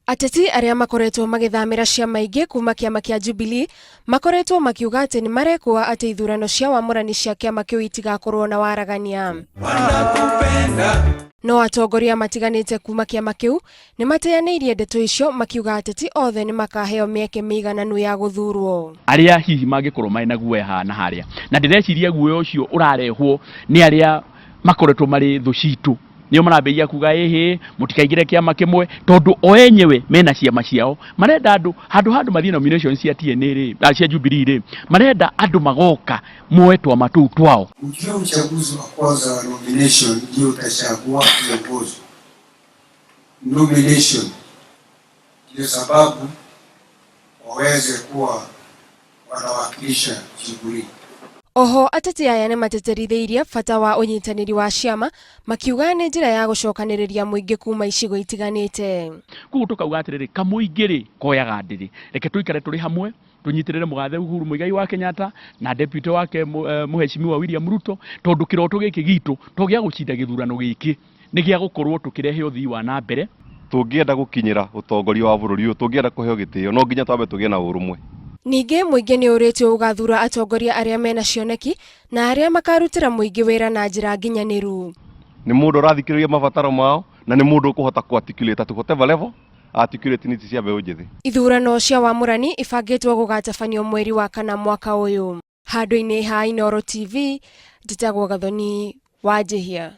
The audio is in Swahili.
Ateti aria makoretwo magithamira ciama ingi kuma kiama kia Jubilee makoretwo makiuga ati ni marekwa ati ithurano cia wamũrani cia kiama kiu itigakorwo na waragania. No atongoria matiganite kuma kiama kiu ni mateyaneirie ndeto icio makiuga ateti othe ni makaheo mieke miigananu ya guthurwo. Aria hihi mangikorwo mai na guoya na haria na ndireciria guoya ucio urarehwo ni aria makoretwo mari thu citu niyo marambia kuga mutikaigire kiama kimwe tondu o enyewe mena ciama ciao marenda andu mathie nominations cia TNA cia Jubilee marenda andu magoka moetwa matu twao. Ukiwa uchaguzi wa kwanza wa nomination ndio utachagua kiongozi. Nomination ndio sababu waweze kuwa wanawakilisha Jubilee. Oho ateti aya ni mateterithiirie bata wa unyitaniri wa ciama makiuga ni njira ya gucokaniriria muingi kuma icigo itiganite. Kugu tukauga atiriri kamuingiri koyaga ndiri reke tuikare turi hamwe tunyitirire mugathe Uhuru Muigai wa Kenyatta na deputy wake muheshimiwa William Ruto tondu kiroto giki gitu togia gucinda githurano giki ni gia gukorwo tukirehe uthii wa na mbere. Tungienda gukinyira utongoria wa bururi uyu tungienda kuheo gitio no nginya twambe tugie na urumwe. Ningi muingi ni uritio ugathura atongoria aria mena cioneki na aria makarutira muingi wira na njira nginyaniru. Ni mundu rathikiriria mabataro mao na ni mundu ukuhota ku articulate at whatever level articulate needs cia beũ njithi. Ithurano cia wamũrani ibangitwo gugatabanio mweri wa kana mwaka uyu. Handu-ini ha Inooro TV, Njitagwo Gathoni wa Njihia.